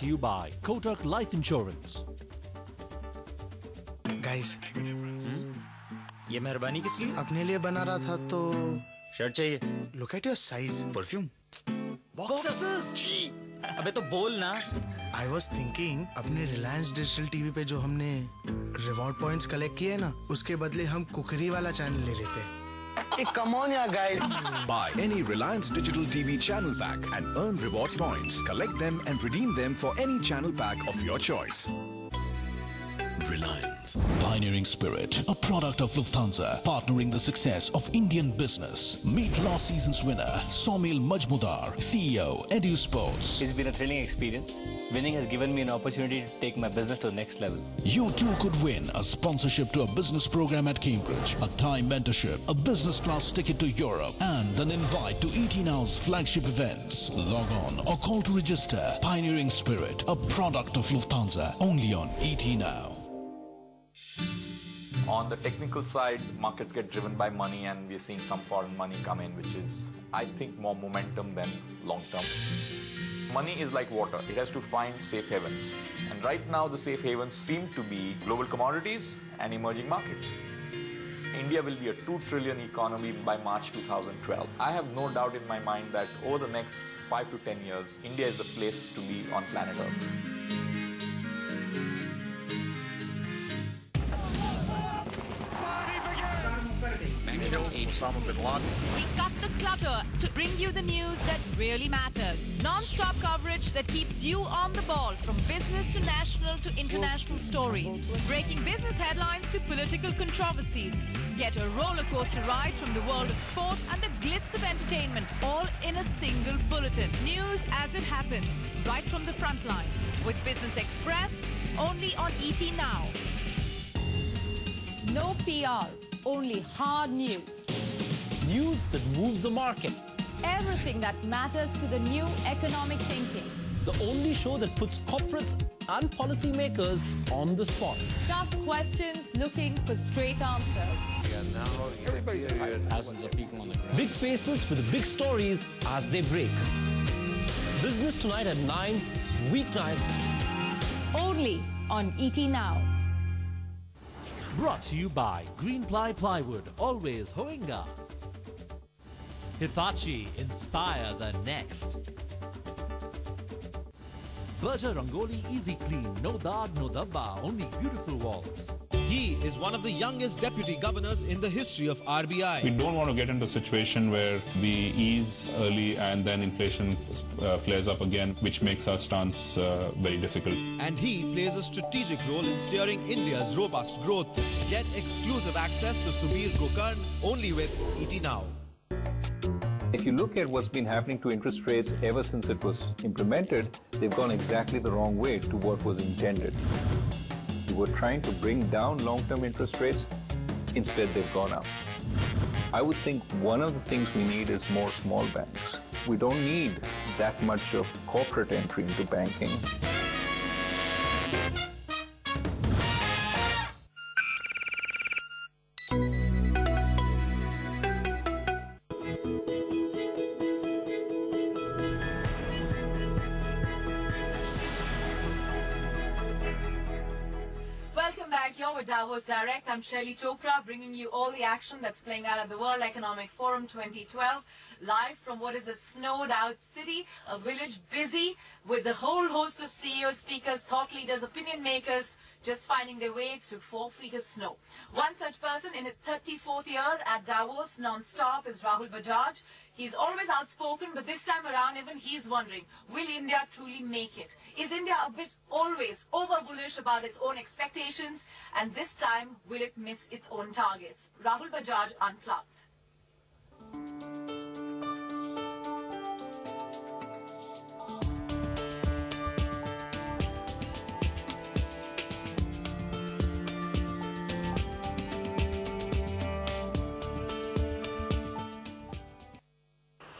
to you by Kotak Life Insurance. Guys, ये मेहरबानी किस लिए? अपने लिए बना रहा था तो शर्ट चाहिए. Look at your size. Perfume. Boxes. अबे तो बोल ना. I was thinking अपने Reliance Digital TV पे जो हमने रिवॉर्ड पॉइंट्स कलेक्ट किए ना, उसके बदले हम कुकरी वाला चैनल ले लेते. Hey, come on, yeah, guys. Buy any Reliance Digital TV channel pack and earn reward points. Collect them and redeem them for any channel pack of your choice. Reliance. Pioneering spirit, a product of Lufthansa, partnering the success of Indian business. Meet last season's winner, Somil Majmudar, CEO, Edu Sports. It's been a thrilling experience. Winning has given me an opportunity to take my business to the next level. You too could win a sponsorship to a business program at Cambridge, a time mentorship, a business class ticket to Europe, and an invite to ET Now's flagship events. Log on or call to register. Pioneering spirit, a product of Lufthansa, only on ET Now. On the technical side, markets get driven by money, and we're seeing some foreign money come in, which is, I think, more momentum than long term. Money is like water. It has to find safe havens. And right now, the safe havens seem to be global commodities and emerging markets. India will be a 2 trillion economy by March 2012. I have no doubt in my mind that over the next 5 to 10 years, India is the place to be on planet Earth. We cut the clutter to bring you the news that really matters. Non-stop coverage that keeps you on the ball, from business to national to international stories. Breaking business headlines to political controversies. Get a roller coaster ride from the world of sport and the glitz of entertainment, all in a single bulletin. News as it happens, right from the front line. With Business Express, only on ET Now. No PR, only hard news. News that moves the market. Everything that matters to the new economic thinking. The only show that puts corporates and policymakers on the spot. Tough questions looking for straight answers. Thousands of people on the ground. Big faces with big stories as they break. Business Tonight at 9, weeknights. Only on ET Now. Brought to you by Greenply Plywood, always Hoenga. Hitachi, inspire the next. Berger Rangoli Easy Clean, no daag, no dabba, only beautiful walls. He is one of the youngest deputy governors in the history of RBI. We don't want to get into a situation where we ease early and then inflation flares up again, which makes our stance very difficult. And he plays a strategic role in steering India's robust growth. Get exclusive access to Subir Gokarn only with ET Now. If you look at what's been happening to interest rates ever since it was implemented, they've gone exactly the wrong way to what was intended. We were trying to bring down long-term interest rates. Instead, they've gone up. I would think one of the things we need is more small banks. We don't need that much of corporate entry into banking. With Davos Direct, I'm Shaili Chopra, bringing you all the action that's playing out at the World Economic Forum 2012, live from what is a snowed out city, a village busy with a whole host of CEOs, speakers, thought leaders, opinion makers, just finding their way through 4 feet of snow. One such person in his 34th year at Davos non-stop is Rahul Bajaj. He's always outspoken, but this time around even he's wondering, will India truly make it? Is India a bit always over-bullish about its own expectations? And this time, will it miss its own targets? Rahul Bajaj Unplugged.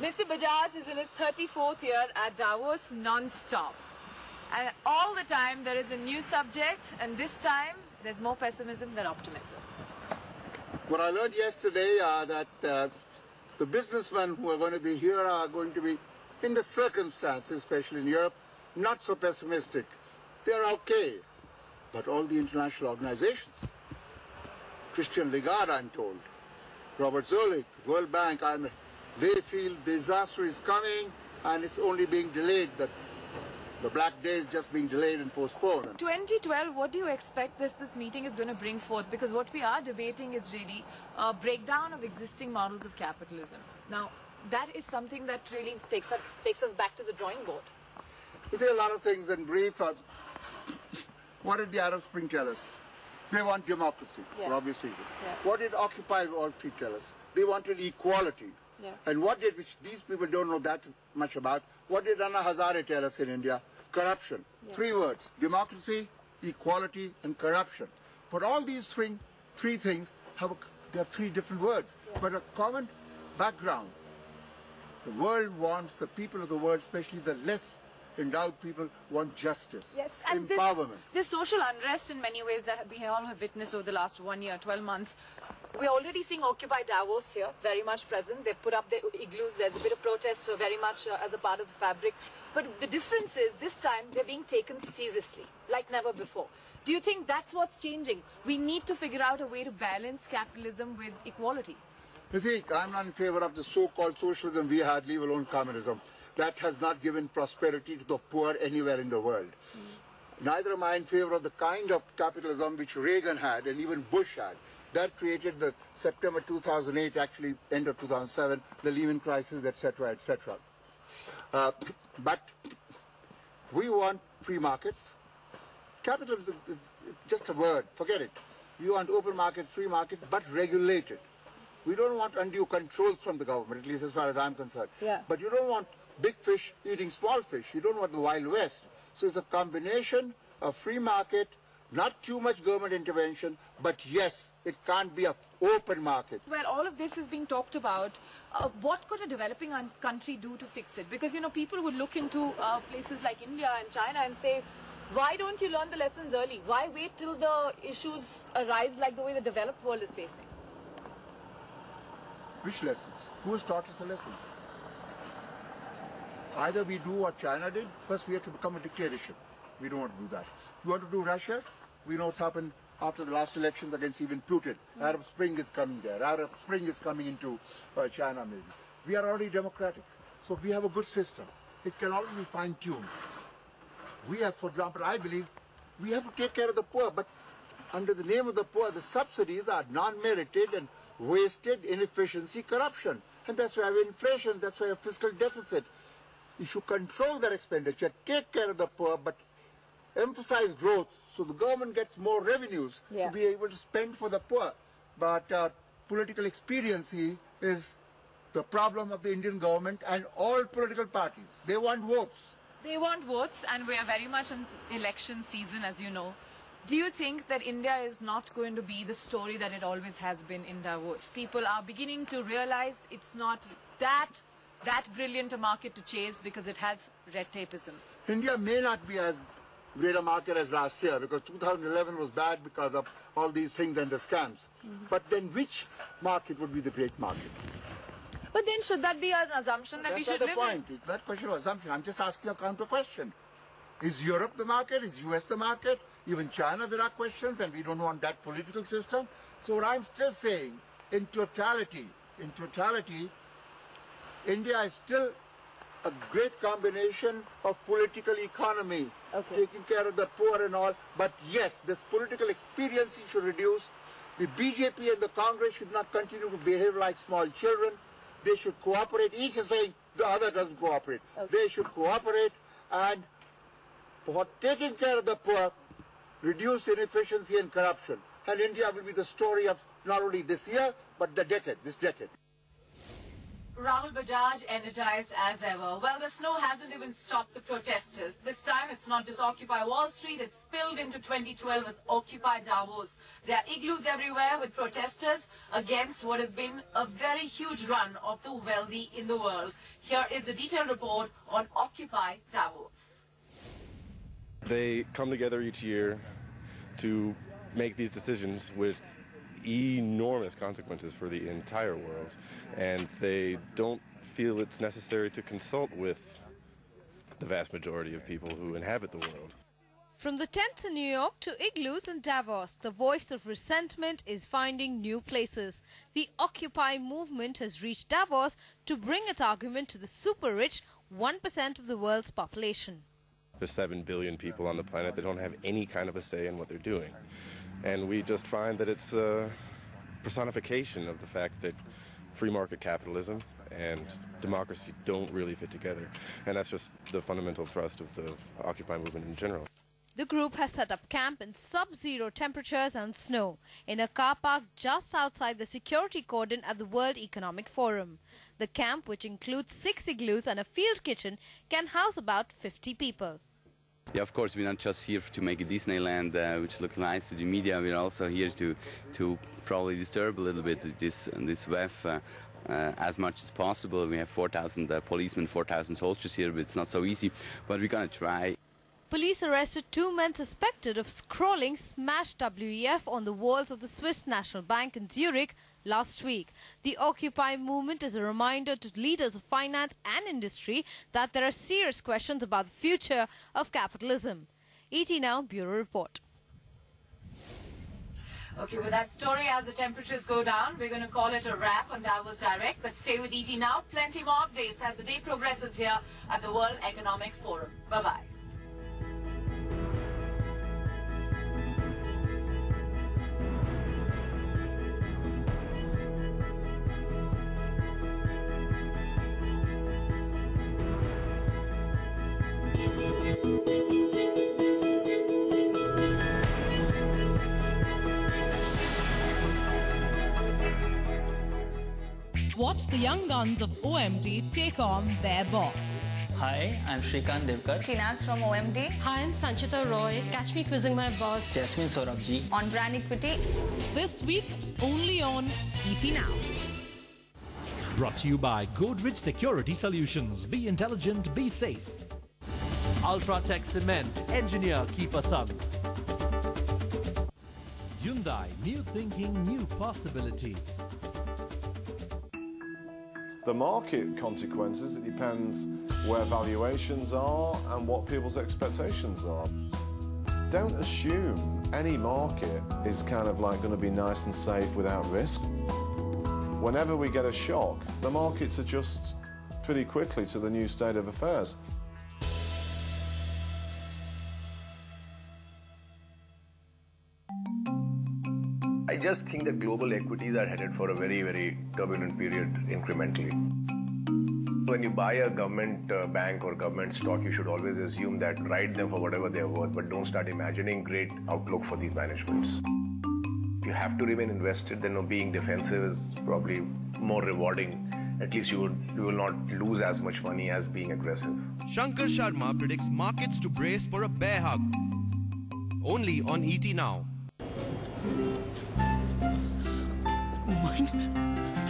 Mr. Bajaj is in his 34th year at Davos non-stop. And all the time there is a new subject, and this time there's more pessimism than optimism. What I learned yesterday that the businessmen who are going to be here are going to be, in the circumstances, especially in Europe, not so pessimistic. They're okay. But all the international organizations, Christian Lagarde, I'm told, Robert Zoellick, World Bank, they feel disaster is coming and it's only being delayed. The black day is just being delayed and postponed. 2012, what do you expect this meeting is going to bring forth? Because what we are debating is really a breakdown of existing models of capitalism. Now, that is something that really takes us back to the drawing board. There are a lot of things in brief. What did the Arab Spring tell us? They want democracy, for obvious reasons. What did Occupy Wall Street tell us? They wanted equality. And what did, which these people don't know that much about, what did Anna Hazare tell us in India? Corruption. 3 words: democracy, equality, and corruption. But all these three things there are 3 different words, but a common background. The world wants, the people of the world, especially the less endowed people, want justice, and empowerment. This social unrest in many ways that we all have witnessed over the last 1 year, 12 months. We're already seeing Occupy Davos here, very much present. They put up their igloos. There's a bit of protest very much as a part of the fabric. But the difference is this time they're being taken seriously, like never before. Do you think that's what's changing? We need to figure out a way to balance capitalism with equality. You see, I'm not in favor of the so-called socialism we had, leave alone communism. That has not given prosperity to the poor anywhere in the world. Neither am I in favor of the kind of capitalism which Reagan had and even Bush had. That created the September 2008, actually end of 2007, the Lehman crisis, etc., etc. But we want free markets. Capitalism is just a word, forget it. You want open markets, free markets, but regulated. We don't want undue controls from the government, at least as far as I'm concerned. But you don't want big fish eating small fish. You don't want the Wild West. So it's a combination of free market, not too much government intervention, but yes, it can't be an open market. Well, all of this is being talked about. What could a developing country do to fix it? Because, you know, people would look into places like India and China and say, why don't you learn the lessons early? Why wait till the issues arise like the way the developed world is facing? Which lessons? Who has taught us the lessons? Either we do what China did, first we have to become a dictatorship. We don't want to do that. We want to do Russia. We know what's happened after the last elections against even Putin. Arab Spring is coming there. Arab Spring is coming into China maybe. We are already democratic. So we have a good system. It can always be fine-tuned. We have, for example, I believe, we have to take care of the poor, but under the name of the poor, the subsidies are non-merited and wasted, inefficiency, corruption. And that's why we have inflation, that's why we have fiscal deficit. If you control their expenditure, take care of the poor, but emphasize growth so the government gets more revenues to be able to spend for the poor. But political expediency is the problem of the Indian government and all political parties. They want votes. They want votes, and we are very much in election season, as you know. Do you think that India is not going to be the story that it always has been in Davos? People are beginning to realize it's not that brilliant a market to chase because it has red tapeism. India may not be as great a market as last year because 2011 was bad because of all these things and the scams. But then which market would be the great market? But then should that be an assumption that we should live in? That's not the point. It's not a question of assumption. I'm just asking a counter question. Is Europe the market? Is US the market? Even China, there are questions, and we don't want that political system. So what I'm still saying, in totality, India is still a great combination of political economy, taking care of the poor and all. But yes, this political expediency should reduce. The BJP and the Congress should not continue to behave like small children. They should cooperate. Each is saying the other doesn't cooperate. They should cooperate and for taking care of the poor, reduce inefficiency and corruption. And India will be the story of not only this year, but this decade. Rahul Bajaj energized as ever. Well, the snow hasn't even stopped the protesters. This time it's not just Occupy Wall Street, it's spilled into 2012 as Occupy Davos. There are igloos everywhere with protesters against what has been a very huge run of the wealthy in the world. Here is a detailed report on Occupy Davos. They come together each year to make these decisions with enormous consequences for the entire world, and they don't feel it's necessary to consult with the vast majority of people who inhabit the world. From the tents in New York to igloos in Davos, the voice of resentment is finding new places. The Occupy movement has reached Davos to bring its argument to the super-rich 1% of the world's population. There's 7 billion people on the planet that don't have any kind of a say in what they're doing. And we just find that it's a personification of the fact that free market capitalism and democracy don't really fit together. And that's just the fundamental thrust of the Occupy movement in general. The group has set up camp in sub-zero temperatures and snow in a car park just outside the security cordon at the World Economic Forum. The camp, which includes 6 igloos and a field kitchen, can house about 50 people. Yeah, of course, we're not just here to make a Disneyland which looks nice to the media. We're also here to probably disturb a little bit this WEF as much as possible. We have 4,000 policemen, 4,000 soldiers here, but it's not so easy. But we're going to try. Police arrested 2 men suspected of scrawling "Smash WEF" on the walls of the Swiss National Bank in Zurich last week. The Occupy movement is a reminder to leaders of finance and industry that there are serious questions about the future of capitalism. ET Now Bureau Report. Okay, with that story, as the temperatures go down, we're going to call it a wrap on Davos Direct. But stay with ET Now. Plenty more updates as the day progresses here at the World Economic Forum. Bye-bye. Watch the young guns of OMD take on their boss. Hi, I'm Shrikant Devkar. Tinaz from OMD. Hi, I'm Sanchita Roy. Catch me quizzing my boss. Jasmine Saurabh On brand equity. This week, only on ET Now. Brought to you by Godrej Security Solutions. Be intelligent, be safe. Ultratech Cement. Engineer, keep us up. Hyundai. New thinking, new possibilities. The market consequences, it depends where valuations are and what people's expectations are. Don't assume any market is kind of like going to be nice and safe without risk. Whenever we get a shock, the markets adjust pretty quickly to the new state of affairs. I just think that global equities are headed for a very, very turbulent period incrementally. When you buy a government bank or government stock, you should always assume that ride them for whatever they are worth, but don't start imagining great outlook for these managements. You have to remain invested, then being defensive is probably more rewarding. At least you will not lose as much money as being aggressive. Shankar Sharma predicts markets to brace for a bear hug. Only on ET Now.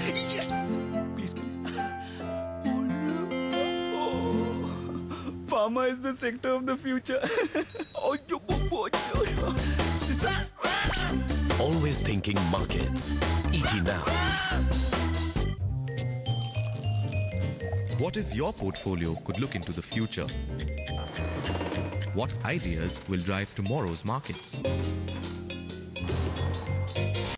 Yes! Please. Pharma is the sector of the future. Always thinking markets. ET Now. What if your portfolio could look into the future? What ideas will drive tomorrow's markets?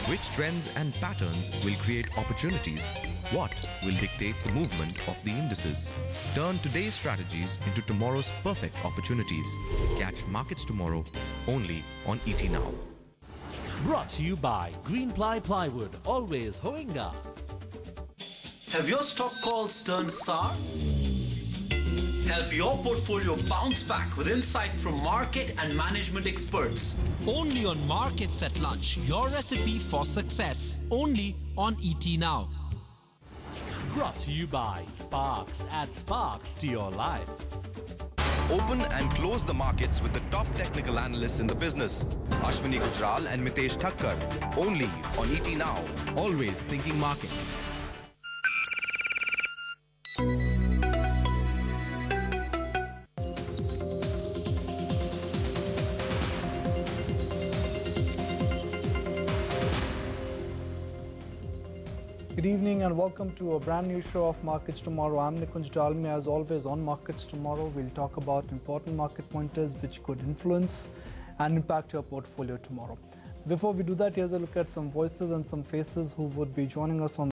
Which trends and patterns will create opportunities? What will dictate the movement of the indices? Turn today's strategies into tomorrow's perfect opportunities. Catch Markets Tomorrow only on ET Now. Brought to you by Greenply Plywood. Always Hoenga. Have your stock calls turned sour? Help your portfolio bounce back with insight from market and management experts. Only on Markets at Lunch, your recipe for success. Only on ET Now. Brought to you by Sparks. Add sparks to your life. Open and close the markets with the top technical analysts in the business. Ashwini Gujral and Mitesh Thakkar. Only on ET Now. Always thinking markets. Good evening and welcome to a brand new show of Markets Tomorrow. I'm Nikunj Dalmi. As always on Markets Tomorrow, we'll talk about important market pointers which could influence and impact your portfolio tomorrow. Before we do that, here's a look at some voices and some faces who would be joining us on